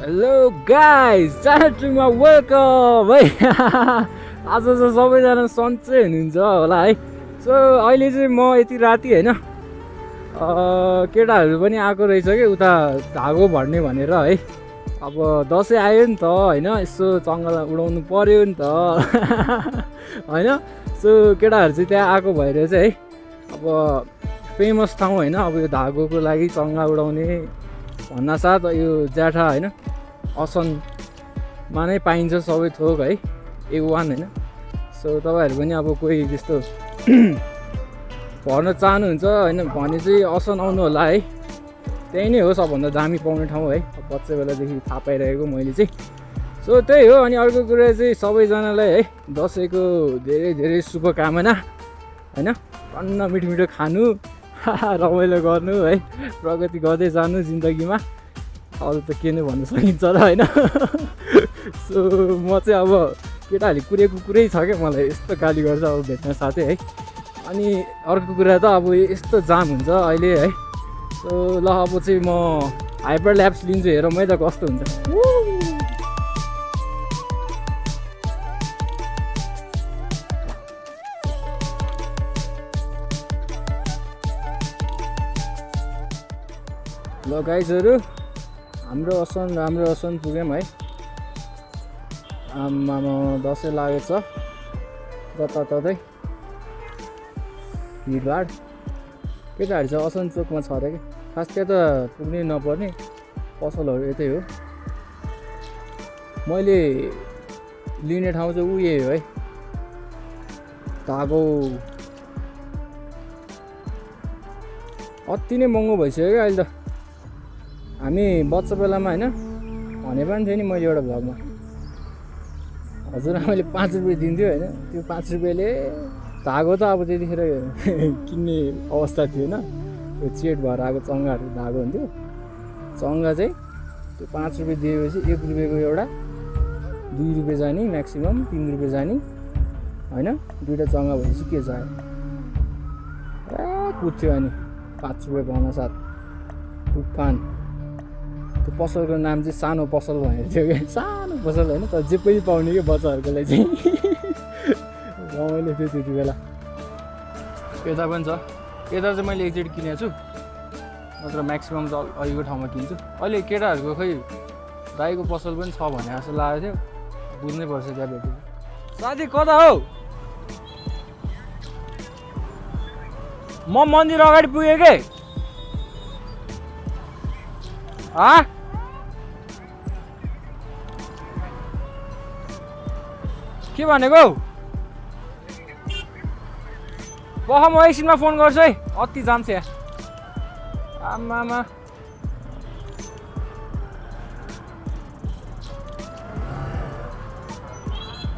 Hello guys, च्यानलमा welcome है। आज चाहिँ सबैजना सन्चै हुनुहुन्छ होला है। सो अहिले चाहिँ म यति राति होइन केटाहरू पनि आएको रहेछ कि उता धागो भर्ने भनेर है। अब दसैँ आयो नि त होइन, यसो चङ्गालाई उडाउनु पर्यो नि त होइन। सो केटाहरू चाहिँ त्यहाँ आएको भएर चाहिँ है, अब फेमस ठाउँ होइन, अब यो धागोको लागि चङ्गा उडाउने भन्नासाथ यो ज्याठा होइन असनमा नै पाइन्छ सबै थोक है, A1 होइन। सो तपाईँहरू पनि अब कोही त्यस्तो भर्न चाहनुहुन्छ होइन भने चाहिँ असन आउनु होला है। त्यही नै हो सबभन्दा दामी पाउने ठाउँ है, बच्चा बेलादेखि थाहा पाइरहेको मैले चाहिँ। सो त्यही हो। अनि अर्को कुरा चाहिँ सबैजनालाई है दसैँको धेरै धेरै शुभकामना होइन। टन्न मिठो मिठो खानु, रमाइलो गर्नु है, प्रगति गर्दै जानु जिन्दगीमा। अरू त के नै भन्न सकिन्छ र होइन। सो म चाहिँ अब केटाहरूले कुरेको कुरै छ क्या, मलाई यस्तो गाली गर्छ अब भेट्न साथै है। अनि अर्को कुरा त अब यस्तो जाम हुन्छ अहिले है। सो ल अब चाहिँ म हाइपर ल्याप्स लिन्छु, हेरौँ है त कस्तो हुन्छ। ल गाइजहरू, हाम्रो असन पुग्यौँ है। आमामा दसैँ लागेछ जताततै भिडभाड। केटाहरू चाहिँ असन चोकमा छ अरे कि, खास त्यहाँ त पुग्नै नपर्ने, पसलहरू यतै हो। मैले लिने ठाउँ चाहिँ उयो हो है, धागो। अति नै महँगो भइसक्यो क्या अहिले त। हामी बच्चा बेलामा होइन भने पनि थियो नि मैले एउटा भ्लगमा, हजुरआमाले 5 रुपियाँ दिन्थ्यो होइन। त्यो 5 रुपियाँले धागो त अब त्यतिखेर किन्ने अवस्था थिएन। त्यो चेट भएर आएको चङ्गाहरू धागो हुन्थ्यो। चङ्गा चाहिँ त्यो 5 रुपियाँ दिएपछि 1 रुपियाँको एउटा 2 रुपियाँ जाने, म्याक्सिमम् 3 रुपियाँ जाने होइन। दुईवटा चङ्गा भएपछि के जायो कुद्थ्यो। अनि 5 रुपियाँ पाउन साथ तुफान। त्यो पसलको नाम चाहिँ सानो पसल भनेको थियो क्या, सानो पसल होइन, तर जे पनि पाउने क्या बच्चाहरूको लागि चाहिँ। रमाइलो थियो त्यति बेला। यता पनि छ, यता चाहिँ मैले एकचोटि किनेको छु, नत्र म्याक्सिमम् चाहिँ अहिलेको ठाउँमा किन्छु। अहिले केटाहरूको खै दाइको पसल पनि छ भने जस्तो लागेको थियो, बुझ्नै पर्छ त्यहाँ भेट्यो। साथी कता हो? म मन्दिर अगाडि पुगेँ के। के भनेको? पख म एकछिनमा फोन गर्छु है, अति जाम छ यहाँ। आमामा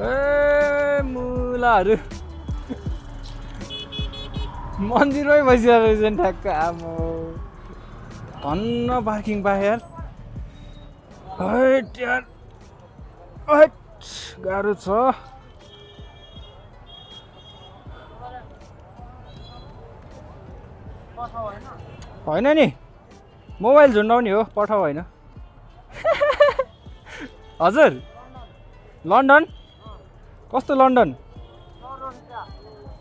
ए मुलाहरू मन्दिरमै बसिरहेको रहेछ ठ्याक्क। आमा धन्न पार्किङ पाएँ यार। हैट यार, हैट गाह्रो छ। होइन नि, मोबाइल झुन्डाउने हो, पठाउ होइन। हजुर लन्डन? कस्तो लन्डन?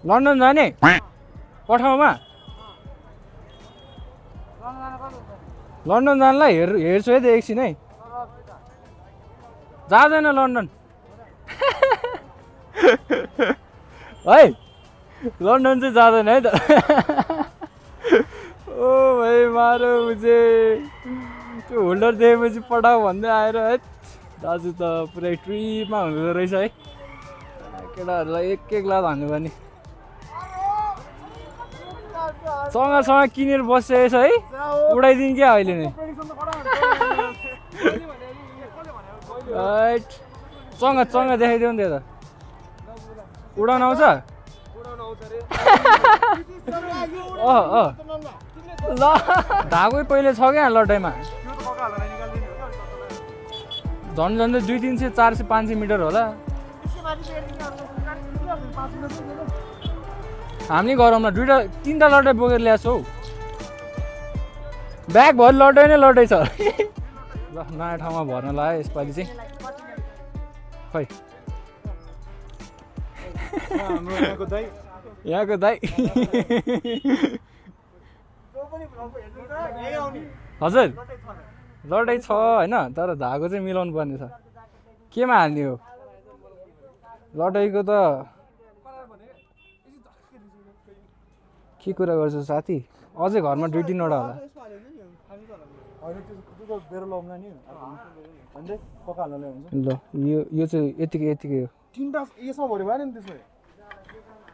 लन्डन जाने पठाउमा? लन्डन जानलाई हेर्छु है त एकछिन है। जाँदैन लन्डन है, लन्डन चाहिँ जाँदैन है त। ओ भाइ मारो मुझे, त्यो होल्डर दिएपछि पठाऊ भन्दै आएर है दाजु त पुरै ट्रिपमा हुँदो रहेछ है। केटाहरूलाई एक लात हान्नु पर्ने। सँग किनेर बसिरहेछ है, उडाइदिनु क्या अहिले नै। सँग देखाइदियो नि त्यो त, उडाउन आउँछ। ल धागै पहिले छ क्या लड्डाइमा, झन्डै 200, 300, 400, 500 मिटर होला। हामी गरौँ न, 2-3टा लड्डाइ बोकेर ल्याएको छौ। ब्याग भरि लड्डाइ नै लड्डाइ छ। ल नयाँ ठाउँमा भर्न लाग्यो यसपालि चाहिँ खै यहाँको दाइ हजुर लडाइ छ होइन तर धागो चाहिँ मिलाउनु पर्ने छ केमा हाल्ने हो लडाइको त के कुरा गर्छु साथी अझै घरमा 2-3वटा होला ल यो चाहिँ यतिकै हो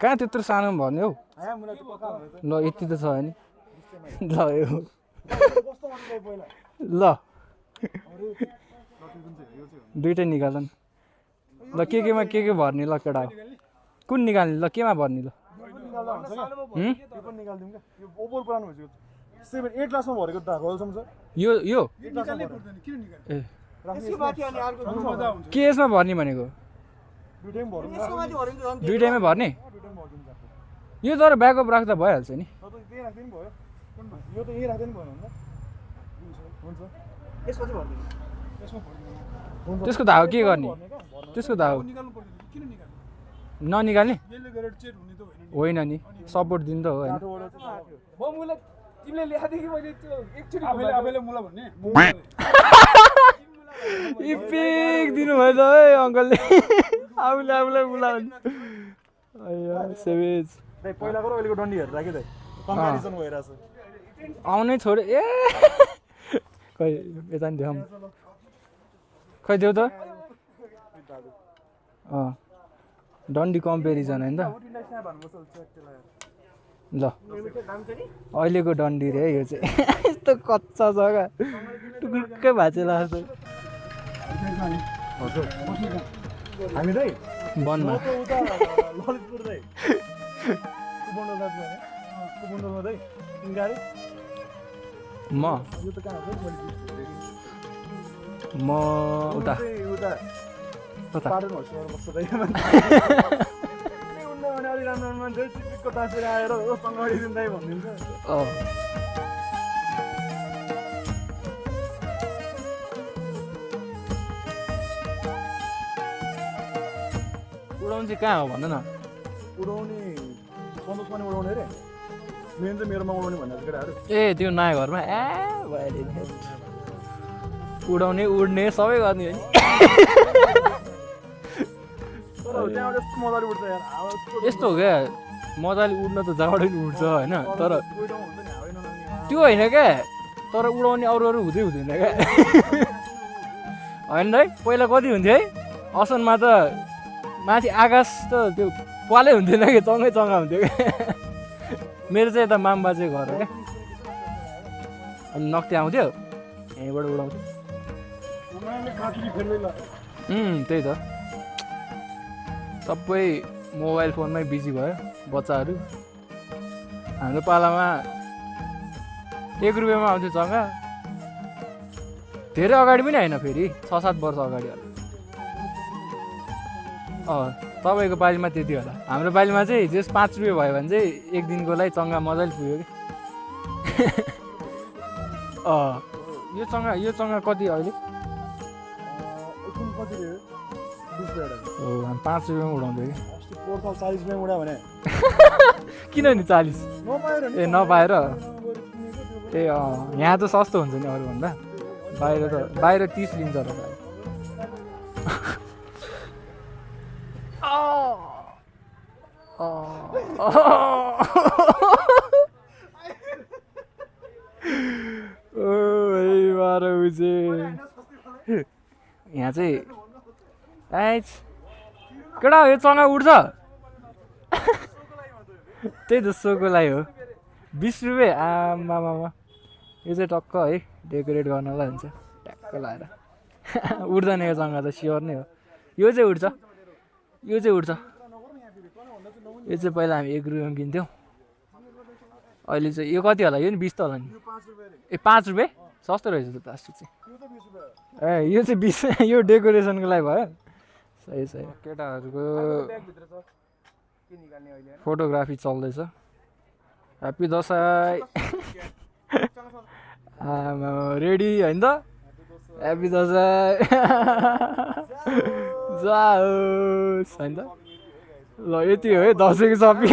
कहाँ त्यत्रो सानोमा भर्ने हौ ल यति त छ नि ल यो ल दुइटै निकाल न ल केमा के भर्ने ल केटा कुन निकाल्ने ल केमा भर्ने ल यो के यसमा भर्ने भनेको दुइटैमै भर्ने यो तर ब्याकअप राख्दा भइहाल्छ नि त्यसको धागो के गर्ने त्यसको धागो ननिकाल्ने होइन नि सपोर्ट दिनु त हो होइन इपिक दिनुभयो त है अङ्कलले आफूलाई मुला सेभेज आउनै छोड्यो ए खै यता नि देखाउँ खै देऊ त डन्डी कम्पेरिजन होइन त ल अहिलेको डन्डी रे यो चाहिँ यस्तो कच्चा जग्गा टुक्कै भाँचे लाग्छ वनमा म उता उडाउनु चाहिँ कहाँ हो भन न उडाउने सन्तोषमा नि उडाउने रे मेन चाहिँ मेरोमा उडाउने भनेर केटाहरू ए त्यो नयाँ घरमा उडाउने उड्ने सबै गर्ने हो नि यस्तो हो क्या मजाले उड्न त जहाँबाट पनि उड्छ होइन तर त्यो होइन क्या तर उडाउने अरू हुँदैन क्या होइन है पहिला कति हुन्थ्यो है असनमा त माथि आकाश त त्यो पालै हुन्थेन कि चङ्गा हुन्थ्यो क्या मेरो चाहिँ यता मामबाजे घर हो क्या अनि नक्ति आउँथ्यो यहीँबाट उडाउँथ्यो त्यही त सबै मोबाइल फोनमै बिजी भयो बच्चाहरू हाम्रो पालामा 1 रुपियाँमा आउँथ्यो चङ्गा धेरै अगाडि पनि होइन फेरि 6-7 वर्ष अगाडि होला तपाईँको पालीमा त्यति होला हाम्रो पालीमा चाहिँ जस 5 रुपियाँ भयो भने चाहिँ एक दिनको लागि चङ्गा मजाले पुग्यो कि यो चङ्गा कति अहिले 5 रुपियाँमा उडाउँथ्यो कि किन नि 40 ए नपाएर ए यहाँ त सस्तो हुन्छ नि अरूभन्दा बाहिर 30 लिन्छ र यहाँ चाहिँ केटा यो चङ्गा उड्छ त्यही त सोको लागि हो 20 रुपियाँ आमामा यो चाहिँ टक्क है डेकोरेट गर्नलाई हुन्छ ट्याक्क लाएर उड्दैन यो चङ्गा त स्योर नै हो यो चाहिँ उड्छ यो चाहिँ पहिला हामी 1 रुपियाँमा किन्थ्यौँ अहिले चाहिँ यो कति होला यो नि 20 त होला नि ए 5 रुपियाँ सस्तो रहेछ त प्लास्टिक चाहिँ ए यो चाहिँ 20 यो डेकोरेसनको लागि भयो सही केटाहरूको फोटोग्राफी चल्दैछ ह्याप्पी दसैँ रेडी होइन त ह्याप्पी दसैँ जाओस् हैन त ल यति हो है दसैँको सपिङ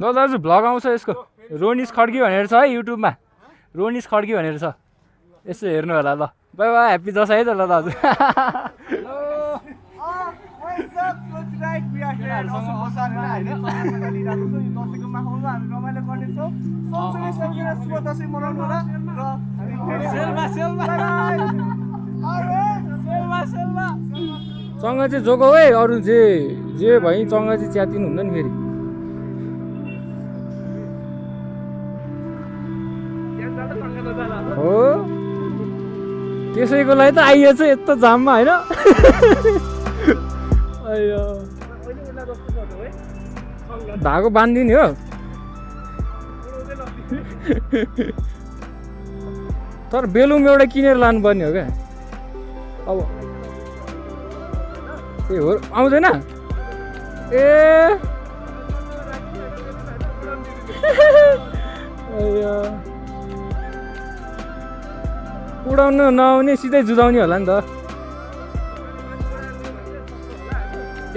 ल दाजु भ्लग आउँछ यसको रोनिस खड्की भनेर छ है युट्युबमा रोनिस खड्की भनेर छ यसो हेर्नु होला ल बाई बाई ह्याप्पी दसैँ है त ल दाजु चङ्गा चाहिँ जोको है अरू जे भइ चङ्गा चाहिँ च्यातिनु हुँदैन फेरि हो त्यसैको लागि त आइएछ यस्तो जाममा होइन धागो बाँधिदिने हो तर बेलुम एउटा किनेर लानुपर्ने हो क्या अब ए हो आउँदैन ए उडाउनु नआउने सिधै जुदाउने होला नि त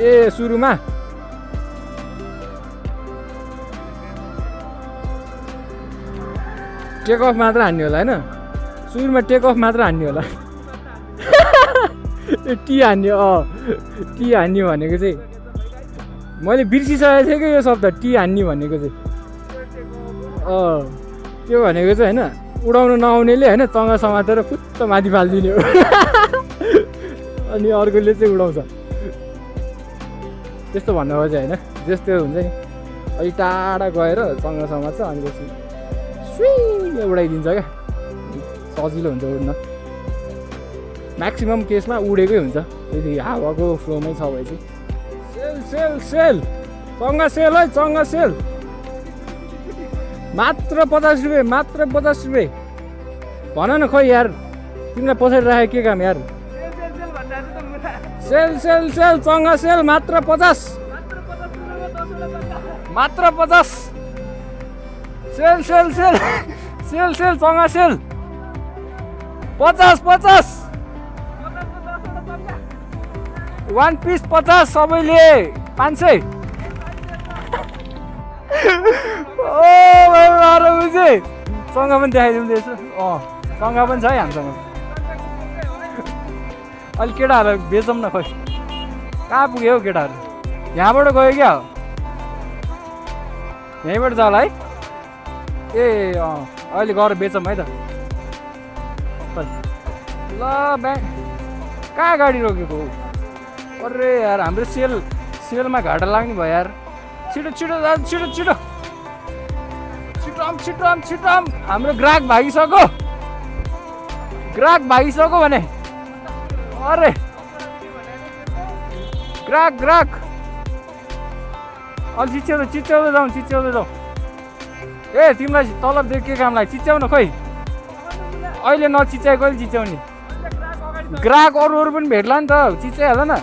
ए सुरुमा टेक अफ मात्र हान्ने होला होइन सुरुमा टेक अफ मात्र हान्ने होला टी हान्ने टी हान्ने भनेको चाहिँ मैले बिर्सिसकेको थिएँ कि यो शब्द टी हान्ने भनेको चाहिँ त्यो भनेको चाहिँ होइन उडाउनु नआउनेले होइन चङ्गा समातेर फुत्त माथि फालिदिने हो अनि अर्कोले चाहिँ उडाउँछ त्यस्तो भन्नु खोजेँ होइन जस्तो हुन्छ नि अलिक टाढा गएर चङ्गा समात्छ अनि पछि सुई उडाइदिन्छ क्या सजिलो हुन्छ उड्न म्याक्सिमम् केसमा उडेकै हुन्छ यदि हावाको फ्लोमै छ भए चाहिँ सेल सेल सेल चङ्गा सेल है चङ्गा सेल मात्र 50 रुपियाँ मात्र 50 रुपियाँ भन न खोइ यार तिमीलाई पछाडि राखेको के काम यार सेल सेल सेल चङ्गा सेल मात्र 50 मात्र 50 sale sale sale sale sale चङ्गा सेल 50 50 1 पिस 50 सबैले 500 ओ भाइ मारो बुझे चङ्गा पनि देखाइदिउँ यसो चङ्गा पनि छ है हामीसँग अलि केटाहरू बेचौँ न खोइ कहाँ पुग्यो हौ केटाहरू यहाँबाट गयो क्या हो यहीँबाट जाला है ए अहिले गएर बेचौँ है त ल ब्याङ्क कहाँ गाडी रोकेको हो अरे यार हाम्रो सेलमा घाटा लाग्ने भयो यार छिटो छिटो दाजु छिटो छिटो छिटो छिटो हाम्रो ग्राहक भागिसक्यो भने अरे ग्राहक अलि चिच्याउँदै जाउँ ए तिमीलाई तलब दिएको के कामलाई चिच्याउ न खोइ अहिले नचिच्याएको कहिले चिच्याउने ग्राहक अरू पनि भेट्ला नि त चिच्याइहाल न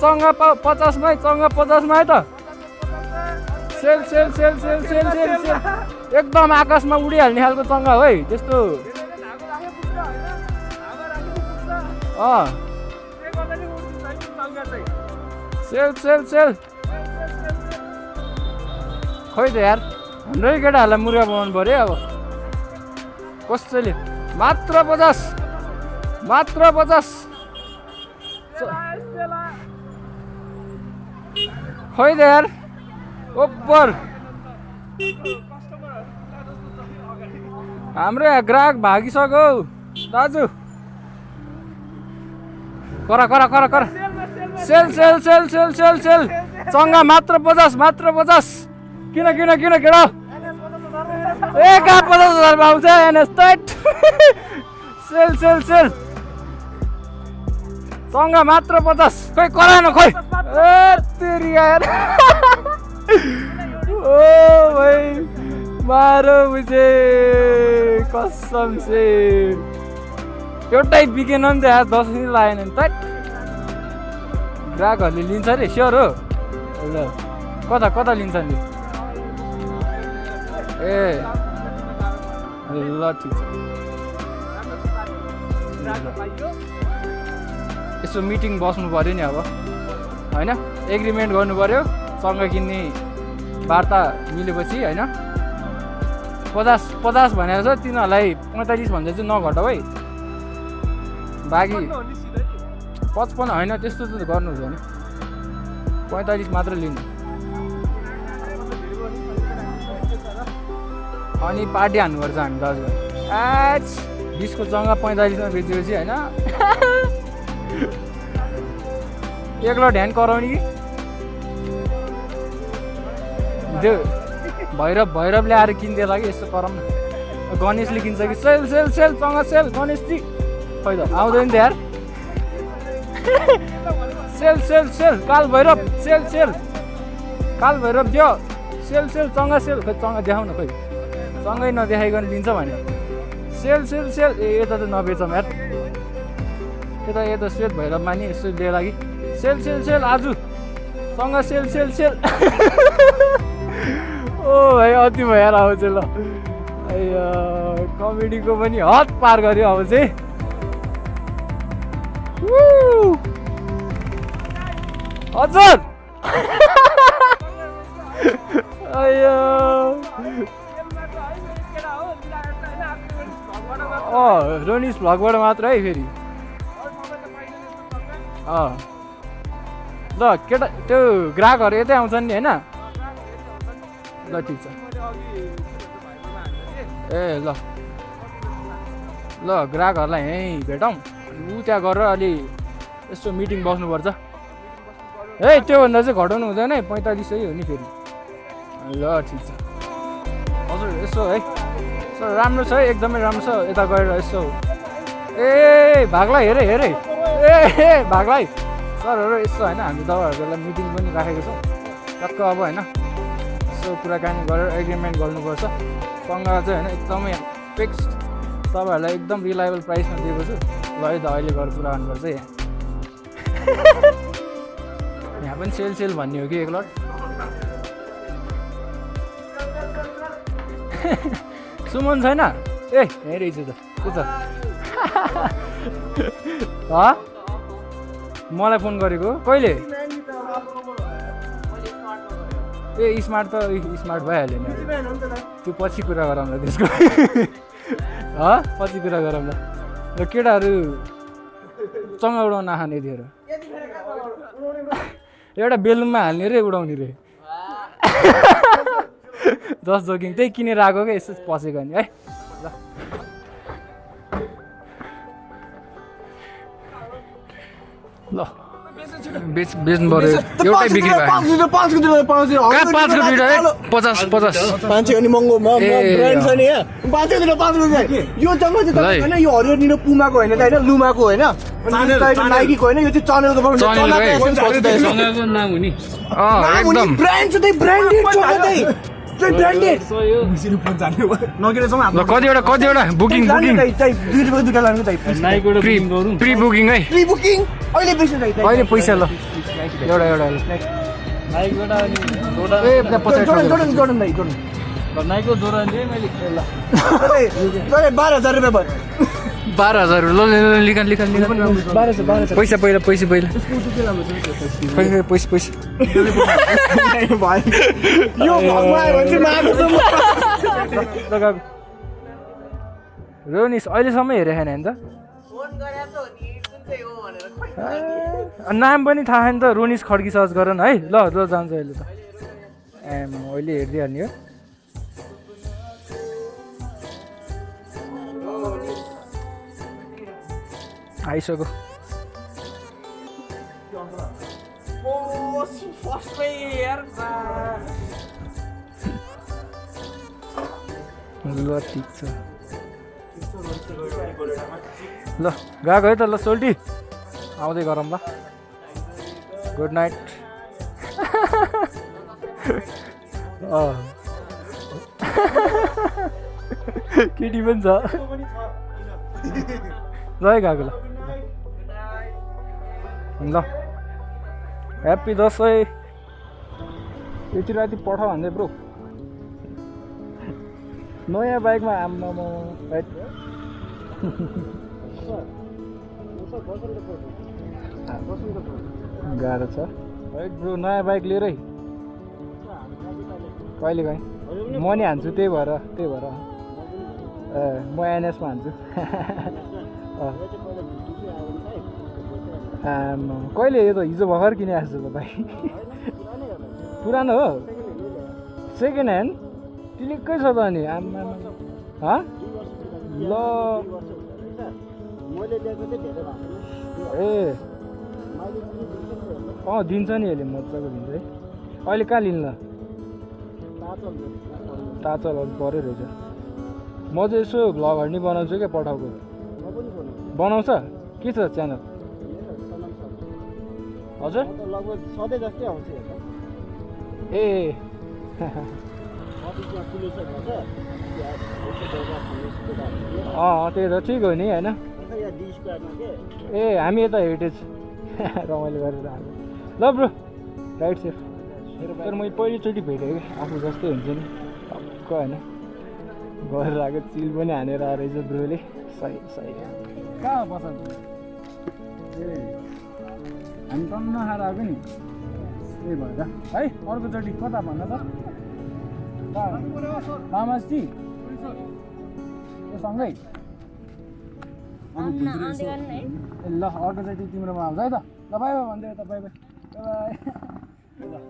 चङ्गा 50 मै चङ्गा 50 मै त सेल sale sale sale sale sale सेल एकदम आकाशमा उडिहाल्ने खालको चङ्गा हो है त्यस्तो सेल सेल सेल खोइ त यार हाम्रै केटाहरूलाई मुर्गा बनाउनु पऱ्यो अब कसैले मात्र 50 खोइ त यार ओपर हाम्रो यहाँ ग्राहक भागिसक्यो दाजु करा sale sale sale sale sale sale चङ्गा मात्र 50 किन केटा ए कहाँ 50,000 आउँछ एनएस सेल सेल सेल चङ्गा मात्र 50 खोइ कराएन खोइ ए तेरी यार ओ भाइ मारो मुझे कसम से एउटै बिकेन नि त यार 10 दिन लागेन नि त ग्राहकहरूले लिन्छ अरे स्योर हो ल कता लिन्छ नि ए ल ठिक छ यसो मिटिङ बस्नु पऱ्यो नि अब होइन एग्रिमेन्ट गर्नु पऱ्यो सँग किन्ने वार्ता मिलेपछि होइन 50 भनेको छ तिनीहरूलाई 45 भन्दा चाहिँ नघटाऊ है बाँकी 55 होइन त्यस्तो त गर्नु हुँदैन 45 मात्र लिनु अनि पार्टी हान्नुपर्छ हामी दाजुभाइ एच 20 को जग्गा 45 मा बेचेपछि होइन एक्लो ध्यान कराउने कि त्यो भैरव ल्याएर किनिदिएला कि यस्तो गरौँ न गणेशले किन्छ कि सेल सेल सेल चङ्गा सेल गणेशजी खै त आउँदैन त यार सेल सेल सेल काल भैरव सेल सेल काल भैरव दियो सेल सेल चङ्गा सेल खै चङ्गा देखाउ न खै सँगै नदेखाइकन लिन्छ भने सेल सेल सेल ए यता त नबेचौँ यार यता सेल भैरवमा नि यसो लिएर कि सेल सेल सेल आज सँग सेल सेल सेल ओ भाइ अति भयो यार अब चाहिँ ल कमेडीको पनि हद पार गर्यो अब चाहिँ हजुर रोनिस भ्लगबाट मात्र है फेरि ल केटा त्यो ग्राहकहरू यतै आउँछन् नि होइन ल ठिक छ ए ल ग्राहकहरूलाई यहीँ भेटौँ ऊ त्यहाँ गरेर अलि यसो मिटिङ बस्नुपर्छ है त्योभन्दा चाहिँ घटाउनु हुँदैन है 45 हो नि फेरि ल ठिक छ हजुर यसो है सर राम्रो छ है एकदमै राम्रो छ यता गएर यसो ए भागलाई हेरे ए भागलाई सरहरू यसो होइन हामी तपाईँहरूलाई मिटिङ पनि राखेको छौँ टक्क अब होइन यसो कुराकानी गरेर एग्रिमेन्ट गर्नुपर्छ सँग चाहिँ होइन एकदमै फिक्स तपाईँहरूलाई एकदम रिलायबल प्राइसमा दिएको छु ल है त अहिले गएर कुरा गर्नुपर्छ यहाँ पनि सेल सेल भन्ने हो कि एकलट सुमन छैन ए यहीँ रहेछ त के छ मलाई फोन गरेको कहिले ए स्मार्ट भइहाल्यो नि त्यो पछि कुरा गरौँला त्यसको पछि कुरा गरौँला र केटाहरू चङ्गा उडाउन नखाने थियो एउटा बेलुनमा हाल्ने रे उडाउने रे जस्ट जोकिङ त्यही किनेर आएको क्या यसो पसेको नि है ल बेच्नु पर्यो एउटै बिक्री भयो 5 मान्छे अनि महँगो ब्रान्ड छ नि यहाँ 5 यो जम्मा चाहिँ होइन यो हरियो निलो पुमाको होइन होइन लुमाको होइन नाइकीको होइन यो चाहिँ चनेलको नाम हो नि एकदम ब्रान्ड छ त्यही ब्रान्डेड छ त्यही कतिवटा बुकिङ प्री बुकिङ है अहिले पैसा ल एउटा नाइको जोडा लिएँ मैले 12,000 रुपियाँ भयो 12,000 ल पैसा पहिला रोनिस अहिलेसम्म हेरेको छैन नि त नाम पनि थाहा छैन त रोनिस खड्की सर्च गर न है ल जान्छ अहिले त अहिले हेरिदिइहाल्ने हो आइसक्यो ल ठिक छ ल गएको है त ल सोल्टी आउँदै गरौँ ल गुड नाइट केटी पनि छ ल है गएको ल ह्याप्पी दसैँ यति राति पठाऊ भन्दै ब्रो नयाँ बाइकमा आम्मामा राइट गाह्रो छ राइट ब्रो नयाँ बाइक लिएरै कहिले काहीँ म नि हान्छु त्यही भएर म एनएसमा हान्छु कहिले यो त हिजो भर्खर किने आएको छु त बाइक पुरानो हो सेकेन्ड ह्यान्ड टिलिक्कै छ त अनि आम्मा ल ए दिन्छ नि अहिले मजाको दिन्छ है अहिले कहाँ लिनु ल ताचल पऱ्यो रहेछ म चाहिँ यसो भ्लगहरू नि बनाउँछु क्या पठाउको बनाउँछ के छ च्यानल हजुर ए त्यही त ठिक हो नि होइन ए हामी यता हेरिटेज रमाइलो गरेर आएको ल ब्रो राइट सेफ तर मैले पहिलोचोटि भेटेँ कि आफू जस्तै हुन्छ नि टक्क होइन गरेर आएको चिल पनि हानेर आएर रहेछ ब्रोले सही कहाँ बस्छ ए हामी टन्न खाएर आएको नि त्यही भएर है अर्कोचोटि कता भन त लामास टी यो सँगै ल अर्कोचोटि तिम्रोमा आउँछ है त ल बाई बाई भन्दै त बाई बाई बाई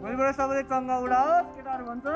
भोलिबाट सबैले चङ्गा उडाओस् केटाहरू भन्छ